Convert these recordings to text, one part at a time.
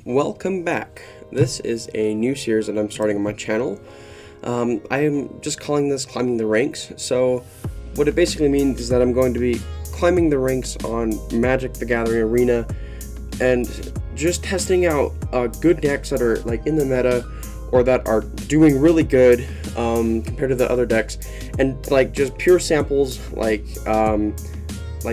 Welcome back. This is a new series that I'm starting on my channel. I am just calling this Climbing the Ranks. So what it basically means is that I'm going to be climbing the ranks on Magic the Gathering Arena and just testing out good decks that are like in the meta or that are doing really good compared to the other decks, and like just pure samples, like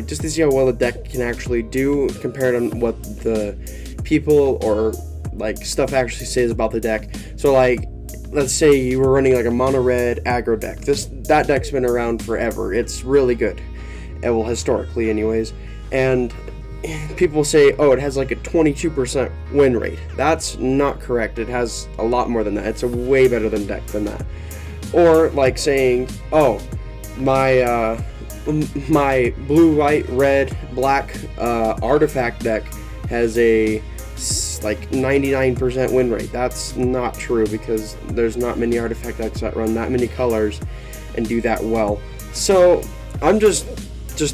just to see how well the deck can actually do compared on what the people or like stuff actually says about the deck. So like, let's say you were running like a mono red aggro deck. That deck's been around forever. It's really good, well, historically anyways, and people say, oh, it has like a 22% win rate. That's not correct. It has a lot more than that. It's a way better deck than that. Or like saying, oh, my blue, white, red, black artifact deck has a like 99% win rate. That's not true, because there's not many artifact decks that run that many colors and do that well. So I'm just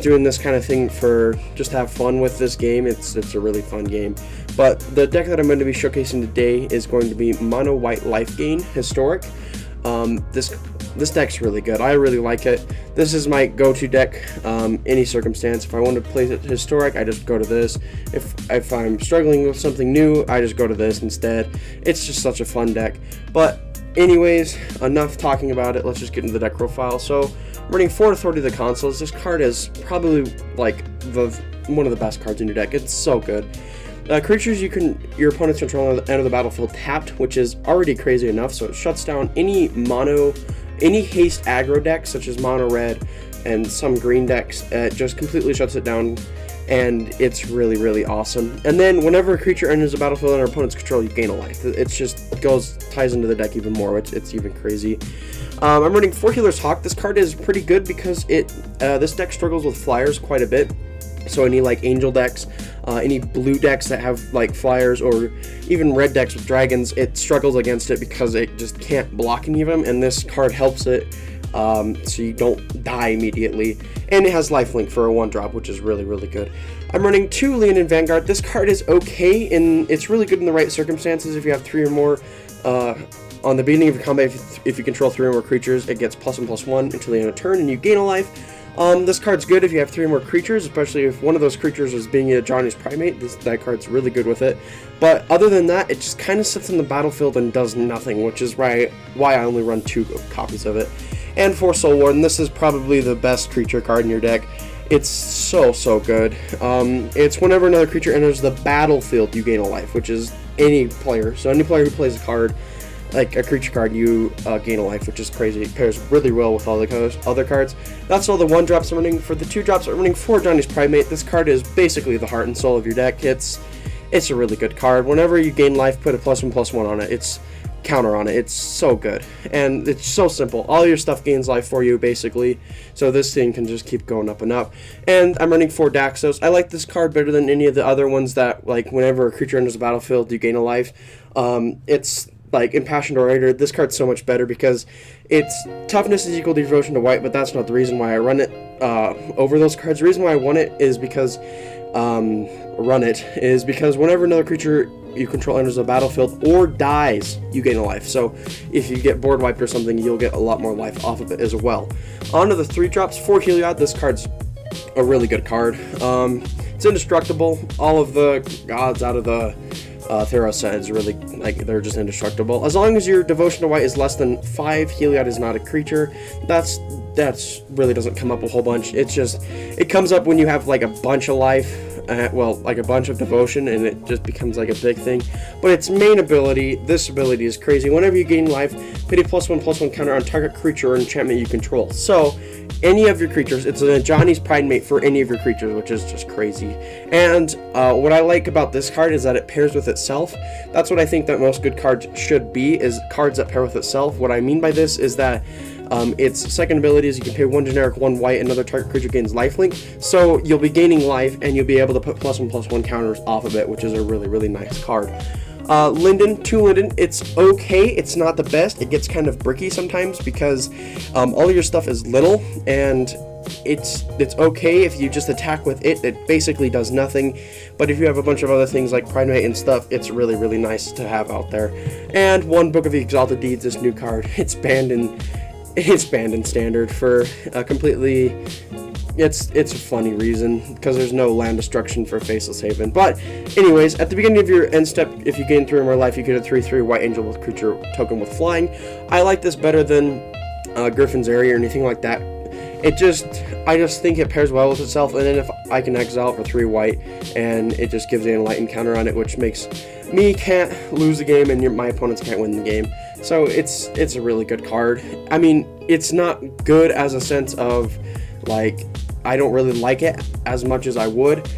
doing this kind of thing for just have fun with this game. It's a really fun game. But the deck that I'm going to be showcasing today is going to be Mono White Life Gain Historic. This deck's really good. I really like it. This is my go-to deck, any circumstance. If I want to play it historic, I just go to this. If I'm struggling with something new, I just go to this instead. It's just such a fun deck. But anyways, enough talking about it. Let's just get into the deck profile. So I'm running 4 Authority of the Consuls. This card is probably like one of the best cards in your deck. It's so good. Creatures your opponents control at the end of the battlefield tapped, which is already crazy enough. So it shuts down any haste aggro decks such as mono red and some green decks. It just completely shuts it down, and it's really awesome. And then whenever a creature enters the battlefield under opponent's control, you gain a life. It just ties into the deck even more. It's even crazy. I'm running 4 Healer's Hawk. This card is pretty good because this deck struggles with flyers quite a bit. So any like angel decks, any blue decks that have like flyers, or even red decks with dragons, it struggles against it because it just can't block any of them, and this card helps it so you don't die immediately. And it has lifelink for a 1-drop, which is really good. I'm running 2 Leonin Vanguard. This card is okay, and it's really good in the right circumstances. If you have 3 or more on the beginning of your combat, if you control 3 or more creatures, it gets +1/+1 until the end of turn, and you gain a life. This card's good if you have 3 or more creatures, especially if one of those creatures is being a Johnny's Primate. That card's really good with it. But other than that, it just kind of sits in the battlefield and does nothing, which is why I only run 2 copies of it. And 4 Soul Warden. This is probably the best creature card in your deck. It's so good. It's whenever another creature enters the battlefield, you gain a life, which is any player. So any player who plays a card, like a creature card, you gain a life, which is crazy. It pairs really well with all the other cards. That's all the 1-drops I'm running. For the 2-drops, I'm running 4 Johnny's Primate. This card is basically the heart and soul of your deck. It's a really good card. Whenever you gain life, put a +1/+1 on it. It's counter on it. It's so good, and it's so simple. All your stuff gains life for you, basically. So this thing can just keep going up and up. And I'm running 4 Daxos. I like this card better than any of the other ones that, like, whenever a creature enters the battlefield, you gain a life. It's like Impassioned Orator. This card's so much better because its toughness is equal to devotion to white, but that's not the reason why I run it over those cards. The reason why I want it is because whenever another creature you control enters the battlefield or dies, you gain a life. So if you get board wiped or something, you'll get a lot more life off of it as well. On to the 3-drops. 4 Heliod. This card's a really good card. It's indestructible. All of the gods out of the Theros set is really, like, they're just indestructible. As long as your devotion to white is less than 5, Heliod is not a creature. That's really doesn't come up a whole bunch. It comes up when you have like a bunch of life, like a bunch of devotion, and it just becomes like a big thing. But its main ability, this ability is crazy. Whenever you gain life, put a +1/+1 counter on target creature or enchantment you control. So any of your creatures, it's a Johnny's Primate for any of your creatures, which is just crazy. And what I like about this card is that it pairs with itself. That's what I think that most good cards should be, is cards that pair with itself. What I mean by this is that its second ability is you can pay 1 generic, 1 white, another target creature gains lifelink. So you'll be gaining life, and you'll be able to put +1/+1 counters off of it, which is a really nice card. Linden, 2 Linden, it's okay. It's not the best. It gets kind of bricky sometimes because all of your stuff is little, and it's okay if you just attack with it. It basically does nothing, but if you have a bunch of other things like Pride Mate and stuff, it's really, really nice to have out there. And one Book of the Exalted Deeds, this new card, it's banned in Standard for a completely, it's a funny reason, because there's no land destruction for Faceless Haven. But anyways, at the beginning of your end step, if you gain 3 or more life, you get a 3/3 White Angel with creature token with flying. I like this better than Griffin's Area or anything like that. I just think it pairs well with itself, and then if I can exile for 3 white, and it just gives me an enlightened counter on it, which makes me can't lose the game and my opponents can't win the game. So it's a really good card. I mean, it's not good as a sense of, like, I don't really like it as much as I would,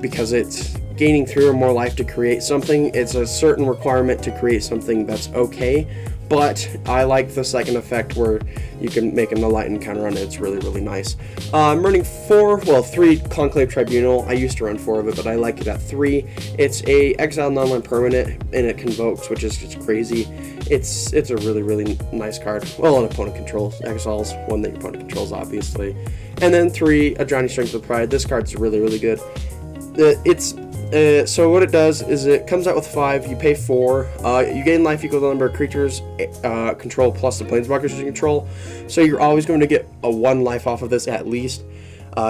because it's gaining 3 or more life to create something. It's a certain requirement to create something that's okay, but I like the second effect where you can make an enlightened counter on it. It's really, really nice. I'm running 3 Conclave Tribunal. I used to run 4 of it, but I like it at 3. It's a exile non-land permanent, and it convokes, which is just crazy. It's a really, really nice card. Well, an opponent controls. Exiles one that your opponent controls, obviously. And then 3, Ajani Strength of Pride. This card's really, really good. So what it does is it comes out with 5, you pay 4, you gain life equal to the number of creatures control plus the planeswalkers you control, so you're always going to get a 1 life off of this at least.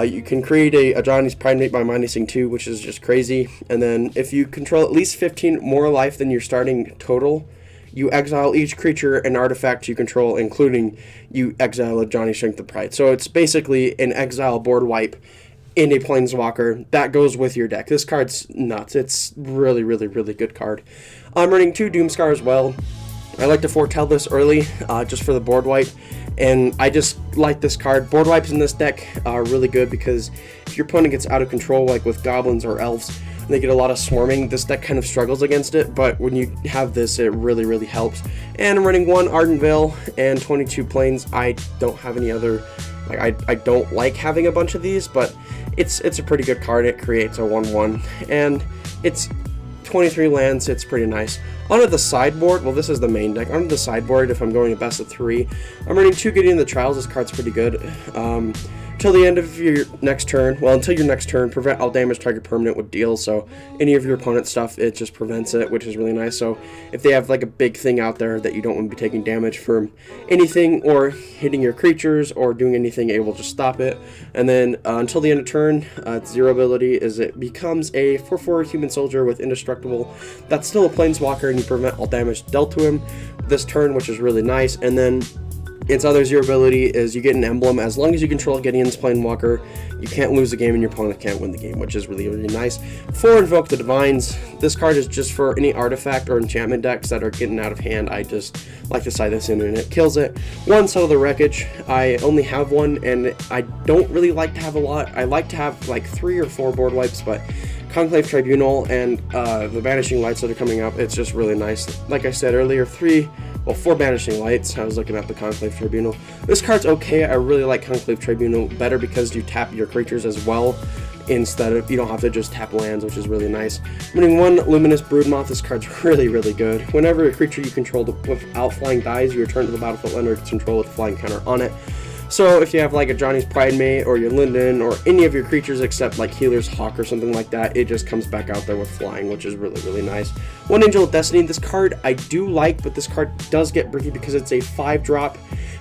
You can create a Johnny's Pride Mate by minusing 2, which is just crazy, and then if you control at least 15 more life than your starting total, you exile each creature and artifact you control, including you exile a Johnny Strength of Pride. So it's basically an exile board wipe in a Planeswalker that goes with your deck. This card's nuts. It's really, really, really good card. I'm running 2 Doomscar as well. I like to foretell this early, just for the board wipe, and I just like this card. Board wipes in this deck are really good because if your opponent gets out of control, like with goblins or elves, and they get a lot of swarming, this deck kind of struggles against it, but when you have this, it really, really helps. And I'm running 1 Ardent Veil and 22 Plains. I don't have any other, like, I don't like having a bunch of these, but it's a pretty good card. It creates a 1/1, and it's 23 lands. It's pretty nice. Onto the sideboard, well, this is the main deck. Onto the sideboard, if I'm going to best of 3, I'm running 2 Gideon the Trials. This card's pretty good. Till the end of your next turn, until your next turn, prevent all damage target permanent with deal. So any of your opponent's stuff, it just prevents it, which is really nice. So if they have like a big thing out there that you don't want to be taking damage from anything or hitting your creatures or doing anything, it will just stop it. And then until the end of turn, its 0 ability is it becomes a 4/4 human soldier with indestructible. That's still a planeswalker, and you prevent all damage dealt to him this turn, which is really nice. And then its other 0 ability is you get an emblem. As long as you control Gideon's Planewalker, you can't lose the game and your opponent can't win the game, which is really, really nice. 4 Invoke the Divines. This card is just for any artifact or enchantment decks that are getting out of hand. I just like to side this in and it kills it. 1 Settle the Wreckage. I only have 1, and I don't really like to have a lot. I like to have like 3 or 4 board wipes, but Conclave Tribunal and the Banishing Lights that are coming up, it's just really nice. Like I said earlier, 4 Banishing Lights. I was looking at the Conclave Tribunal. This card's okay. I really like Conclave Tribunal better because you tap your creatures as well, instead of, you don't have to just tap lands, which is really nice. I'm running 1 Luminous Broodmoth. This card's really, really good. Whenever a creature you control without flying dies, you return to the battlefield under its control with a flying counter on it. So if you have like a Johnny's Pride Mate or your Linden or any of your creatures except like Healer's Hawk or something like that, it just comes back out there with flying, which is really, really nice. 1 Angel of Destiny. This card I do like, but this card does get bricky because it's a 5-drop.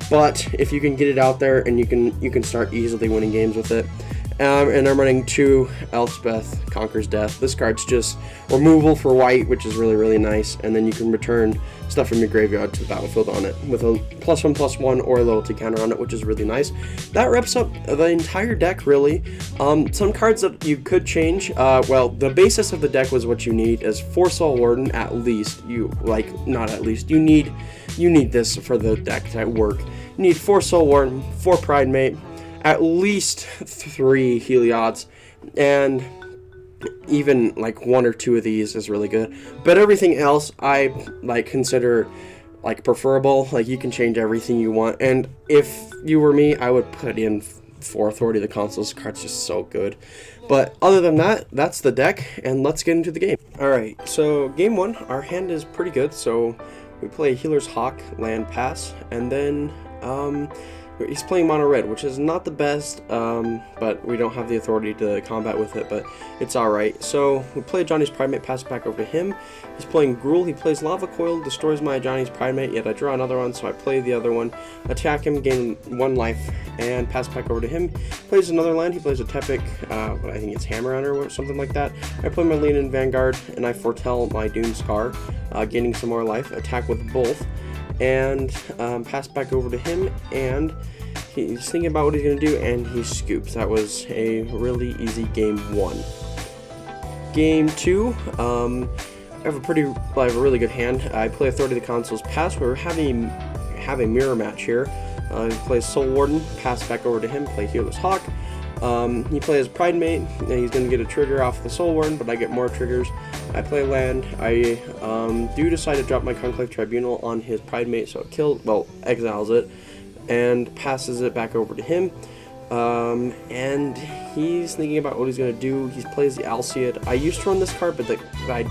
But if you can get it out there, and you can start easily winning games with it. And I'm running 2 Elspeth Conquers Death. This card's just removal for white, which is really, really nice. And then you can return stuff from your graveyard to the battlefield on it with a +1/+1 or a loyalty counter on it, which is really nice. That wraps up the entire deck, really. Some cards that you could change. Well, the basis of the deck was what you need is 4 Soul Warden at least. Not at least. You need this for the deck to work. You need 4 Soul Warden, 4 Pride Mate, at least 3 Heliod's, and even like 1 or 2 of these is really good. But everything else I consider preferable. Like, you can change everything you want, and if you were me, I would put in 4 Authority of the Council. This card's just so good. But other than that, that's the deck, and let's get into the game. Alright, so game 1, our hand is pretty good. So we play Healer's Hawk, land pass, and then He's playing mono red, which is not the best, but we don't have the authority to combat with it, but it's alright. So we play Johnny's Primate, pass it back over to him. He's playing Gruul, he plays Lava Coil, destroys my Johnny's Primate, yet I draw another one, so I play the other one, attack him, gain 1 life, and pass it back over to him. Plays another land, he plays a Tepic, I think it's Hammer Hunter or something like that. I play my Leonin Vanguard, and I foretell my Doomscar, gaining some more life, attack with both, and pass back over to him, and he's thinking about what he's going to do, and he scoops. That was a really easy game 1. Game 2, I have a really good hand. I play Authority of the Consoles, pass. We have a mirror match here. He plays Soul Warden, pass back over to him, play Healer's Hawk. He plays Primate, and he's going to get a trigger off the Soul Warden, but I get more triggers. I play land. I do decide to drop my Conclave Tribunal on his Primate, so it exiles it, and passes it back over to him. And he's thinking about what he's going to do. He plays the Alseid. I used to run this card, but I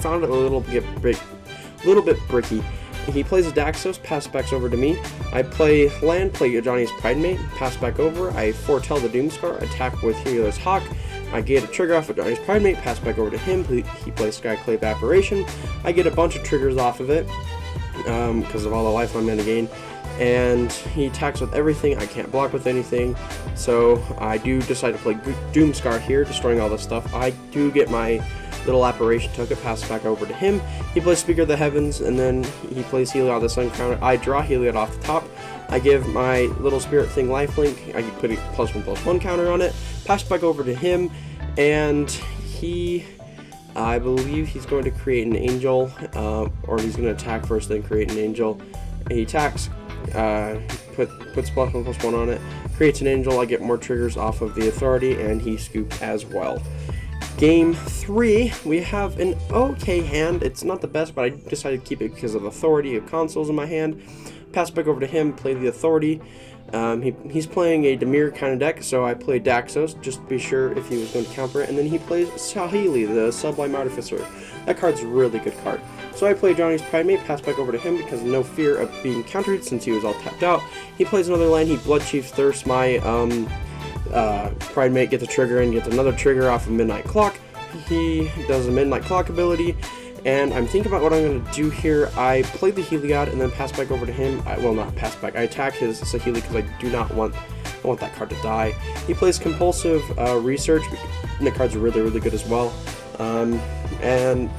found it a little bit bricky. He plays a Daxos, pass backs over to me. I play land, play Johnny's Primate, pass back over. I foretell the Doomscar, attack with Healer's Hawk. I get a trigger off of Johnny's Primate, pass back over to him. He plays Skyclave Apparition. I get a bunch of triggers off of it because of all the life I'm going to gain. And he attacks with everything. I can't block with anything, so I do decide to play Doomscar here, destroying all this stuff. I do get my little Apparition token, pass back over to him. He plays Speaker of the Heavens, and then he plays Heliod the Sun counter. I draw Heliod off the top. I give my little Spirit Thing lifelink. I can put a +1/+1 counter on it. Pass back over to him, and I believe he's going to create an Angel, or he's going to attack first, then create an Angel. And he attacks. Puts +1/+1 on it, creates an Angel. I get more triggers off of the Authority, and he scoops as well. Game 3, we have an okay hand. It's not the best, but I decided to keep it because of Authority of Consoles in my hand. Pass back over to him, play the Authority. He's playing a Dimir kind of deck, so I play Daxos just to be sure if he was going to counter it, and then he plays Saheeli, the Sublime Artificer. That card's a really good card. So I play Johnny's Primate, pass back over to him because of no fear of being countered since he was all tapped out. He plays another land, he Bloodchief Thirsts my Primate, gets a trigger and gets another trigger off of Midnight Clock. He does a Midnight Clock ability, and I'm thinking about what I'm going to do here. I play the Heliod and then pass back over to him. Not pass back. I attack his Saheeli because I do not want that card to die. He plays Compulsive Research, and the card's really good as well. And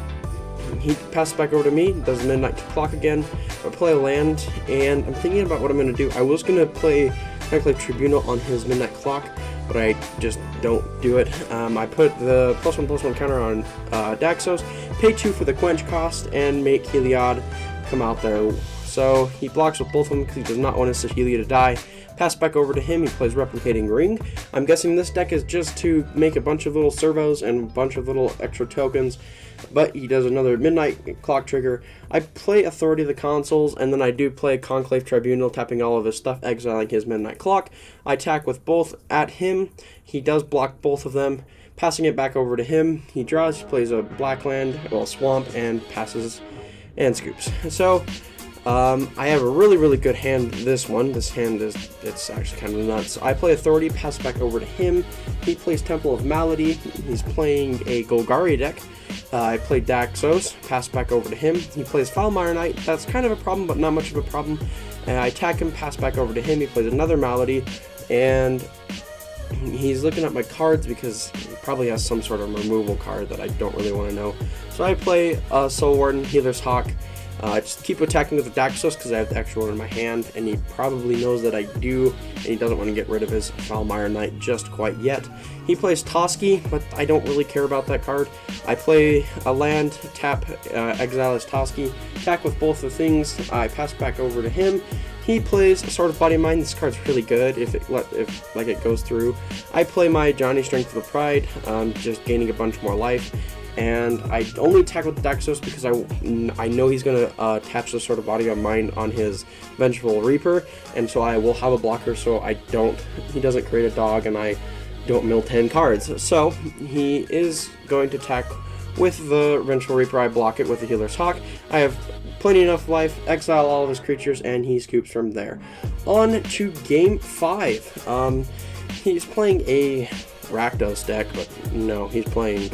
he passes back over to me, does Midnight Clock again. I play a land, and I'm thinking about what I'm going to do. I was going to play Conclave Tribunal on his Midnight Clock, but I just don't do it. I put the +1/+1 counter on Daxos, pay 2 for the quench cost, and make Heliod come out there. So he blocks with both of them because he does not want his Saheeli to die. Pass back over to him, he plays Replicating Ring. I'm guessing this deck is just to make a bunch of little servos and a bunch of little extra tokens, but he does another Midnight Clock trigger. I play Authority of the Consoles, and then I do play Conclave Tribunal, tapping all of his stuff, exiling his Midnight Clock. I attack with both at him. He does block both of them. Passing it back over to him, he draws, he plays a black land, swamp, and passes and scoops. So I have a really good hand. This hand it's actually kind of nuts. I play Authority, pass back over to him. He plays Temple of Malady. He's playing a Golgari deck. I play Daxos, pass back over to him. He plays Foulmire Knight. That's kind of a problem, but not much of a problem. And I attack him, pass back over to him. He plays another Malady, and he's looking at my cards because he probably has some sort of removal card that I don't really want to know. So I play Soul Warden, Healer's Hawk. Just keep attacking with the Daxos because I have the extra one in my hand, and he probably knows that I do, and he doesn't want to get rid of his Foulmire Knight just quite yet. He plays Toski, but I don't really care about that card. I play a land, tap, exile his Toski, attack with both the things. I pass back over to him. He plays Sword of Body and Mind. This card's really good if it goes through. I play my Johnny Strength of the Pride, just gaining a bunch more life. And I only attack with the Daxos because I know he's going to attach the Sword of Body on Mind on his Vengeful Reaper, and so I will have a blocker so he doesn't create a dog and I don't mill 10 cards. So he is going to attack with the Vengeful Reaper. I block it with the Healer's Hawk. I have plenty enough life, exile all of his creatures, and he scoops from there. On to game 5. He's playing a Rakdos deck, but no, he's playing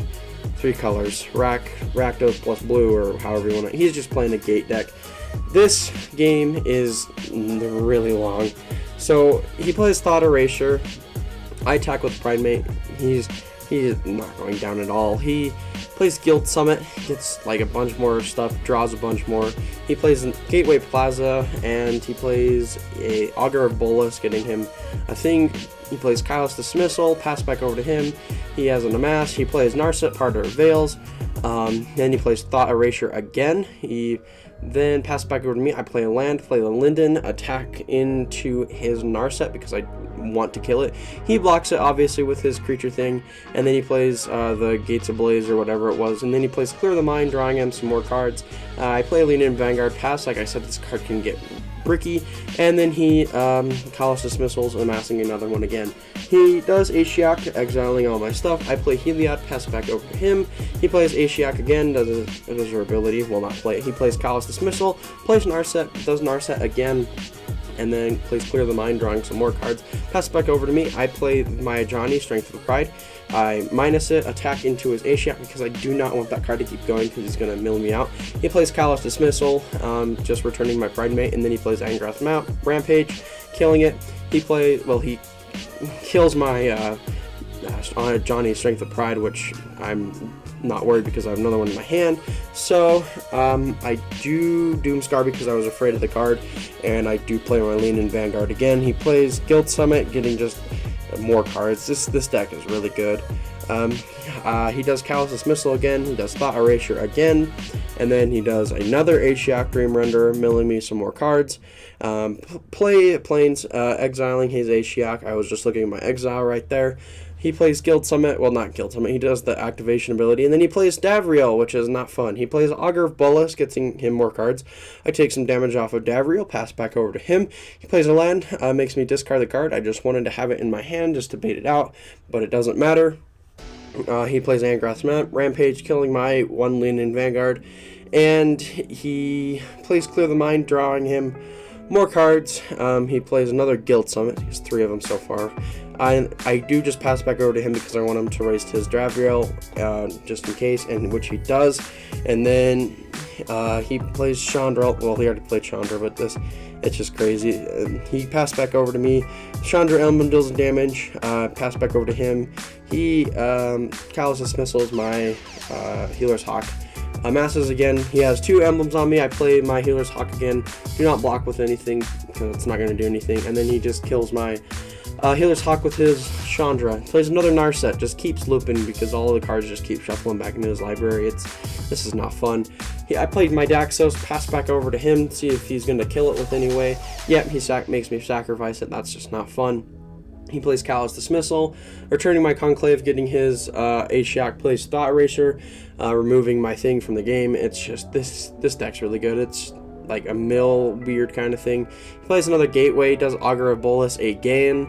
3 colors, Rakdos plus blue, or however you want to. He's just playing a gate deck. This game is really long. So he plays Thought Erasure. I attack with Pridemate. He's not going down at all. He plays Guild Summit, gets like a bunch more stuff, draws a bunch more. He plays Gateway Plaza, and he plays a Augur of Bolas, getting him a thing. He plays Kyle's Dismissal, pass back over to him. He has an Amass. He plays Narset, Parter of Veils. Then he plays Thought Erasure again. He then pass back over to me. I play a land, play the Linden, attack into his Narset because I want to kill it. He blocks it obviously with his creature thing, and then he plays the Gates of Blaze or whatever it was, and then he plays Clear the Mind, drawing him some more cards. I play Lean In Vanguard, pass. Like I said, this card can get bricky, and then he Callous Dismissals, amassing another one again. He does Ashiok, exiling all my stuff. I play Heliod, pass it back over to him. He plays Ashiok again, does her ability, will not play it. He plays Callous Dismissal, plays Narset, does Narset again, and then plays Clear the Mind, drawing some more cards. Pass it back over to me. I play my Johnny, Strength of the Pride. I minus it, attack into his Ashiok because I do not want that card to keep going because he's going to mill me out. He plays Callous Dismissal, just returning my Pridemate, and then he plays Angrath Rampage, killing it. He kills my Johnny, Strength of Pride, which I'm not worried because I have another one in my hand. So I do Doomscar because I was afraid of the card, and I do play my Lean In Vanguard again. He plays Guild Summit, getting just more cards. This deck is really good. He does Callous Dismissal again, he does Thought Erasure again, and then he does another Ashiok Dream Render, milling me some more cards. Play Plains, exiling his Ashiok. I was just looking at my exile right there. He plays Guild Summit, well, not Guild Summit, he does the activation ability, and then he plays Davriel, which is not fun. He plays Augur of Bolas, getting him more cards. I take some damage off of Davriel, pass back over to him. He plays a land, makes me discard the card. I just wanted to have it in my hand just to bait it out, but it doesn't matter. He plays Angrath Rampage, killing my one Lean In Vanguard, and he plays Clear the Mind, drawing him more cards. He plays another Guild Summit. He has 3 of them so far. I do just pass back over to him because I want him to waste his Davriel, just in case, and which he does. And then he plays Chandra. Well, he already played Chandra, but it's just crazy. He passed back over to me. Chandra Element deals damage. Pass back over to him. He Callous Dismissals my Healer's Hawk. Masses again. He has 2 emblems on me. I play my Healer's Hawk again. Do not block with anything because it's not going to do anything. And then he just kills my Healer's Hawk with his Chandra. Plays another Narset. Just keeps looping because all of the cards just keep shuffling back into his library. This is not fun. I played my Daxos. Pass back over to him. See if he's going to kill it with any way. Yep, he makes me sacrifice it. That's just not fun. He plays Callous Dismissal, returning my Conclave, getting his Ashiok, plays Thought Erasure, removing my thing from the game. It's just, this deck's really good. It's like a mill weird kind of thing. He plays another Gateway, does Augur of Bolas again,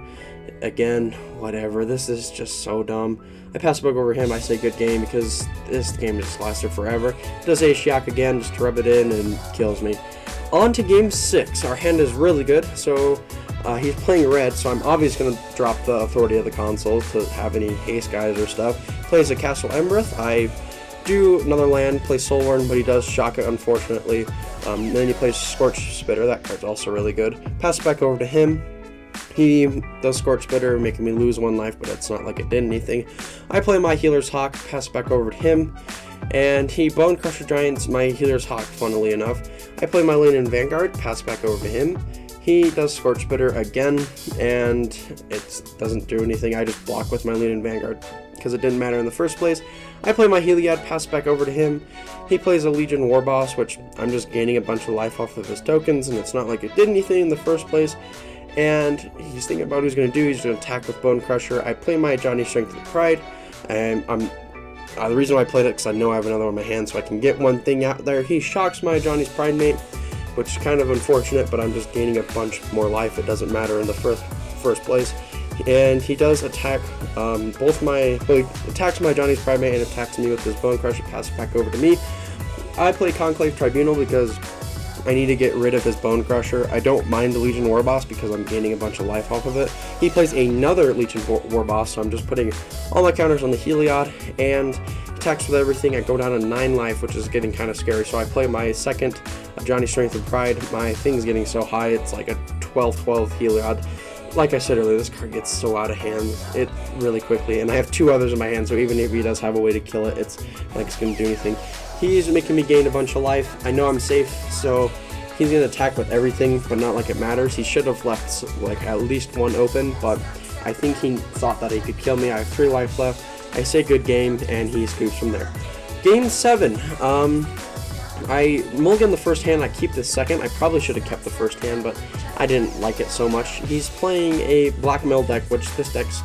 whatever. This is just so dumb. I pass it back over him. I say good game because this game just lasted forever. Does Ashiok again, just to rub it in, and kills me. On to game 6. Our hand is really good, so he's playing red, so I'm obviously going to drop the Authority of the Console to have any haste guys or stuff. Plays a Castle Embereth. I do another land, play Soulworn, but he does shock it, unfortunately. Then he plays Scorch Spitter. That card's also really good. Pass it back over to him. He does Scorch Spitter, making me lose 1 life, but it's not like it did anything. I play my Healer's Hawk, pass it back over to him, and he Bone Crusher Giants my Healer's Hawk, funnily enough. I play my Lean In Vanguard, pass it back over to him. He does Scorch Spitter again, and it doesn't do anything. I just block with my Lean In Vanguard because it didn't matter in the first place. I play my Heliod, pass back over to him. He plays a Legion War Boss, which I'm just gaining a bunch of life off of his tokens, and it's not like it did anything in the first place. And he's thinking about what he's going to do. He's going to attack with Bone Crusher. I play my Johnny Strength of Pride, and the reason why I played it because I know I have another one in my hand, so I can get one thing out there. He shocks my Johnny's Pridemate, which is kind of unfortunate, but I'm just gaining a bunch more life. It doesn't matter in the first place. And he does attack he attacks my Johnny's Pridemate and attacks me with his Bone Crusher, pass it back over to me. I play Conclave Tribunal because I need to get rid of his Bone Crusher. I don't mind the Legion War Boss because I'm gaining a bunch of life off of it. He plays another Legion War Boss, so I'm just putting all my counters on the Heliod and attacks with everything. I go down to 9 life, which is getting kind of scary. So I play my second Johnny Strength of Pride. My thing's getting so high, it's like a 12-12 Heliod. Like I said earlier, this card gets so out of hand really quickly, and I have 2 others in my hand, so even if he does have a way to kill it, it's like it's going to do anything. He's making me gain a bunch of life. I know I'm safe, so he's going to attack with everything, but not like it matters. He should have left like at least 1 open, but I think he thought that he could kill me. I have 3 life left. I say good game, and he scoops from there. Game 7. I mulligan the first hand, I keep the second. I probably should have kept the first hand, but I didn't like it so much. He's playing a black mill deck, which this deck's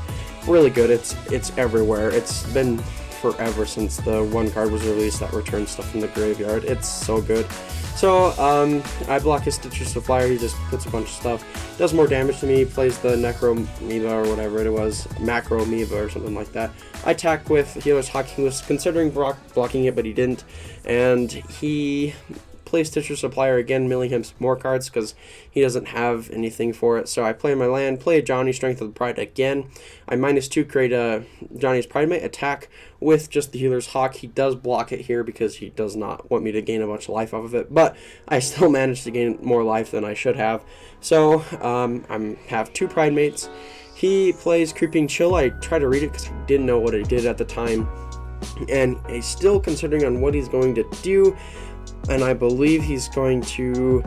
really good. It's everywhere. It's been forever since the 1 card was released that returns stuff from the graveyard. It's so good. So, I block his Stitcher Supplier. He just puts a bunch of stuff. Does more damage to me. He plays the Necro Amoeba or whatever it was. Macro Amoeba or something like that. I attack with Healer's Hawk. He was considering blocking it, but he didn't. And he plays Stitcher Supplier again, milling him some more cards because he doesn't have anything for it. So I play my land, play a Johnny Strength of the Pride again. I -2 create a Johnny's Pridemate, attack with just the Healer's Hawk. He does block it here because he does not want me to gain a bunch of life off of it, but I still managed to gain more life than I should have. So I have 2 Pridemates. He plays Creeping Chill. I try to read it because I didn't know what it did at the time, and he's still considering on what he's going to do. And I believe he's going to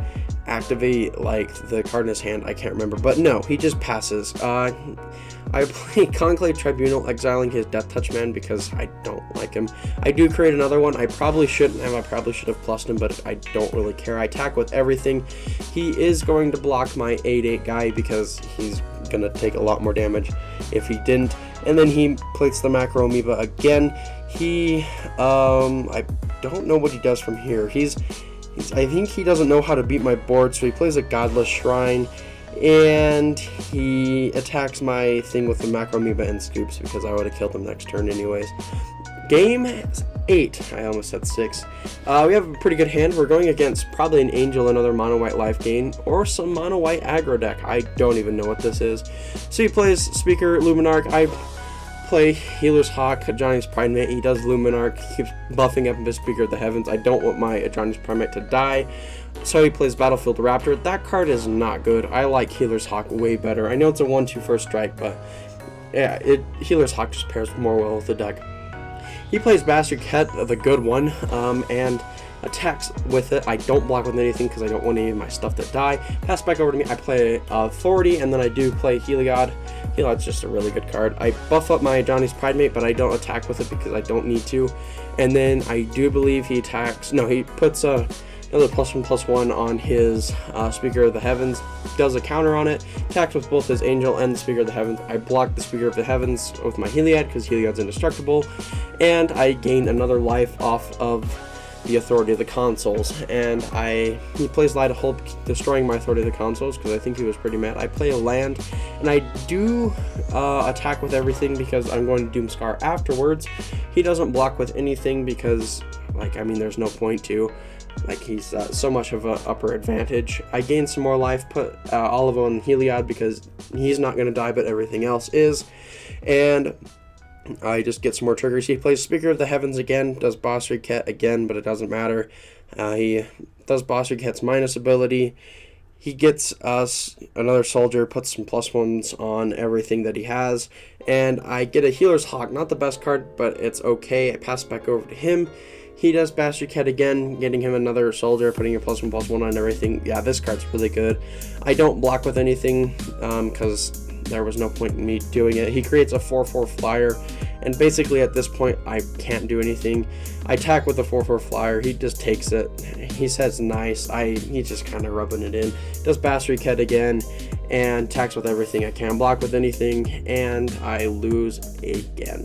activate like the card in his hand. I can't remember, but no, he just passes. I play Conclave Tribunal, exiling his Death Touch Man because I don't like him. I do create another one. I probably shouldn't have. I probably should have plussed him, but I don't really care. I attack with everything. He is going to block my 8/8 guy because he's going to take a lot more damage if he didn't. And then he plays the Macro Amoeba again. I don't know what he does from here. I think he doesn't know how to beat my board, so he plays a Godless Shrine, and he attacks my thing with the Macro Amoeba and scoops because I would have killed him next turn anyways. Game 8. I almost said 6. We have a pretty good hand. We're going against probably an Angel, another mono white life gain, or some mono white aggro deck. I don't even know what this is. So he plays Speaker Luminarch. I play Healer's Hawk, Johnny's Pridemate. He does Luminarch, he keeps buffing up his Speaker of the Heavens. I don't want my Johnny's Pridemate to die, so he plays Battlefield Raptor. That card is not good. I like Healer's Hawk way better. I know it's a 1/2 first strike, but yeah, Healer's Hawk just pairs more well with the deck. He plays Bastard Cat, the good one, and attacks with it. I don't block with anything because I don't want any of my stuff to die. Pass back over to me. I play Authority, and then I do play Heliod. Heliod's just a really good card. I buff up my Johnny's Pridemate, but I don't attack with it because I don't need to. And then I do believe he attacks. No, he puts another +1/+1 on his Speaker of the Heavens. Does a counter on it. Attacks with both his Angel and the Speaker of the Heavens. I block the Speaker of the Heavens with my Heliod because Heliod's indestructible. And I gain another life off of the Authority of the Consoles, and he plays Light of Hope, destroying my Authority of the Consoles because I think he was pretty mad. I play a land, and I do attack with everything because I'm going to Doomscar afterwards. He doesn't block with anything because, there's no point to. He's so much of an upper advantage. I gain some more life, put all of them on Heliod because he's not going to die, but everything else is. And I just get some more triggers. He plays Speaker of the Heavens again, does Boss Cat again, but it doesn't matter. He does Boss Cat's minus ability. He gets us another soldier, puts some +1s on everything that he has, and I get a Healer's Hawk. Not the best card, but it's okay. I pass back over to him. He does Bastard Cat again, getting him another soldier, putting a +1/+1 on everything. Yeah, this card's really good. I don't block with anything because there was no point in me doing it. He creates a 4/4 flyer, and basically at this point I can't do anything. I attack with the 4/4 flyer. He just takes it. He says nice. He's just kind of rubbing it in. Does Bastard Cat again and attacks with everything. I can't block with anything, and I lose again.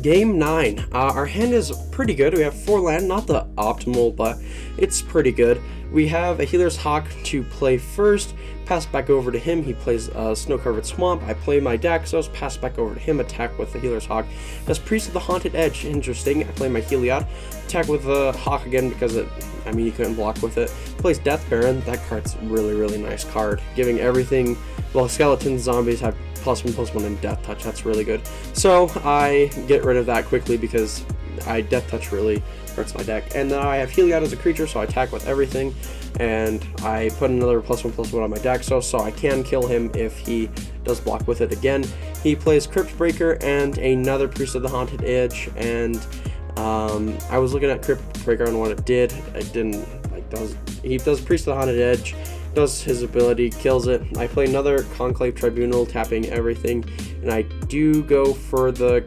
Game 9. Our hand is pretty good. We have 4 land, not the optimal, but it's pretty good. We have a Healer's Hawk to play first, pass back over to him. He plays Snow-Covered Swamp. I play my Daxos, pass back over to him, attack with the Healer's Hawk. Does Priest of the Haunted Edge, interesting. I play my Heliod, attack with the Hawk again because he couldn't block with it. Plays Death Baron. That card's really nice card, giving everything. Well, skeletons, zombies have +1/+1 and Death Touch. That's really good. So I get rid of that quickly because Death Touch really hurts my deck. And then I have Heliod as a creature, so I attack with everything. And I put another +1/+1 on my Daxos, so I can kill him if he does block with it again. He plays Crypt Breaker and another Priest of the Haunted Edge, and I was looking at Crypt Breaker and what it did. It didn't he does Priest of the Haunted Edge, does his ability, kills it. I play another Conclave Tribunal, tapping everything, and I do go for the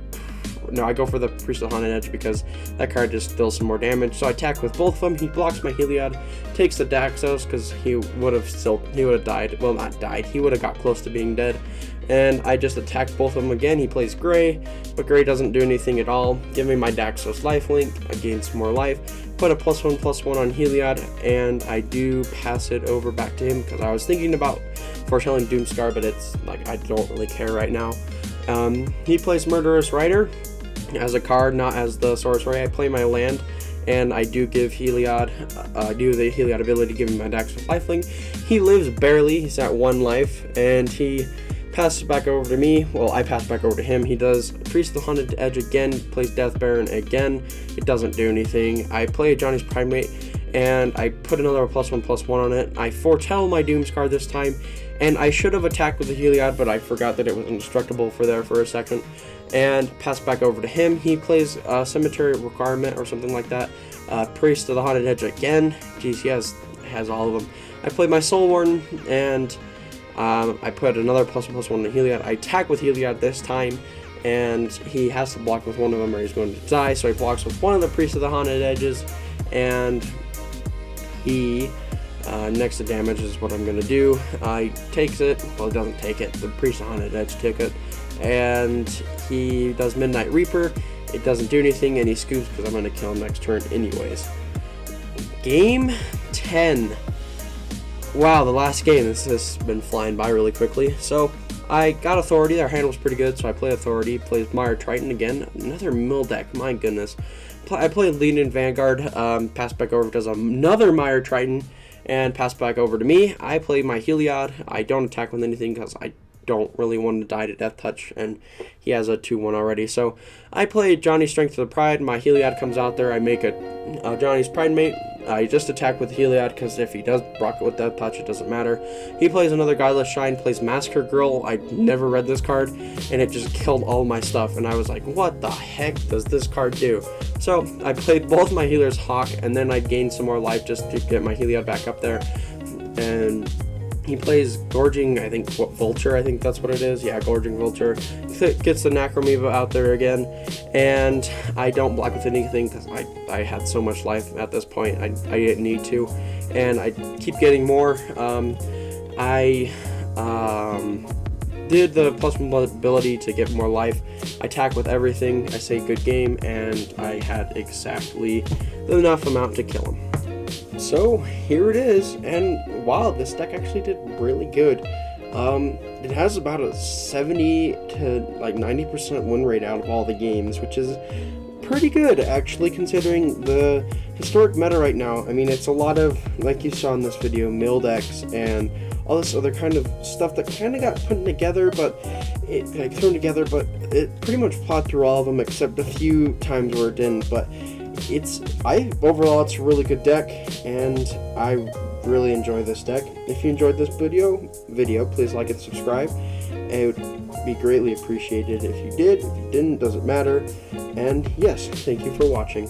Priest of the Haunted Edge because that card just deals some more damage. So I attack with both of them. He blocks my Heliod, takes the Daxos because he would have died. Well, not died. He would have got close to being dead. And I just attack both of them again. He plays Gray, but Gray doesn't do anything at all. Give me my Daxos lifelink. I gain some more life. Put a +1/+1 on Heliod, and I do pass it over back to him because I was thinking about foretelling Doomscar, but it's like I don't really care right now. He plays Murderous Rider as a card, not as the sorcery. I play my land, and I do give Heliod, do the Heliod ability, give him my Daxos lifelink. He lives barely. He's at 1 life, and he passes back over to me. Well, I pass back over to him. He does Priest of the Haunted Edge again, plays Death Baron again. It doesn't do anything. I play Johnny's Primate, and I put another +1/+1 on it. I foretell my Doomscar this time, and I should have attacked with the Heliod, but I forgot that it was indestructible for a second, and pass back over to him. He plays Cemetery Requirement or something like that. Priest of the Haunted Edge again. Jeez, he has all of them. I play my Soul Warden, and I put another +1/+1 on Heliod. I attack with Heliod this time, and he has to block with one of them or he's going to die, so he blocks with one of the Priests of the Haunted Edges, and he, next to damage is what I'm going to do. He takes it. Well, he doesn't take it. The Priest of the Haunted Edge took it, and he does Midnight Reaper. It doesn't do anything, and he scoops because I'm going to kill him next turn anyways. Game 10. Wow, the last game. This has been flying by really quickly. So I got Authority. Our hand was pretty good, so I play Authority. Plays Mire Triton again. Another mill deck. My goodness. I play Legion Vanguard. Pass back over, does another Mire Triton, and pass back over to me. I play my Heliod. I don't attack with anything because I don't really want to die to Death Touch, and he has a 2/1 already. So I play Johnny's Strength of the Pride. My Heliod comes out there. I make a Johnny's Pride Mate. I just attack with Heliod because if he does block it with Death Touch, it doesn't matter. He plays another Guileless Shine, plays Massacre Girl. I never read this card, and it just killed all my stuff, and I was like, what the heck does this card do? So I played both my Healer's Hawk, and then I gained some more life just to get my Heliod back up there. And he plays Gorging, I think, Vulture, I think that's what it is. Yeah, Gorging Vulture. Gets the Necromoeba out there again, and I don't block with anything because I had so much life at this point. I didn't need to, and I keep getting more. I did the +1 ability to get more life. I attack with everything. I say good game, and I had exactly enough amount to kill him. So here it is, and wow, this deck actually did really good. It has about a 70 to like 90% win rate out of all the games, which is pretty good actually considering the historic meta right now. I mean, it's a lot of, like you saw in this video, mill decks and all this other kind of stuff that kind of got put together, but it pretty much plowed through all of them except a few times where it didn't. But overall it's a really good deck, and I really enjoy this deck. If you enjoyed this video, please like and subscribe. It would be greatly appreciated if you did. If you didn't, doesn't matter. And yes, thank you for watching.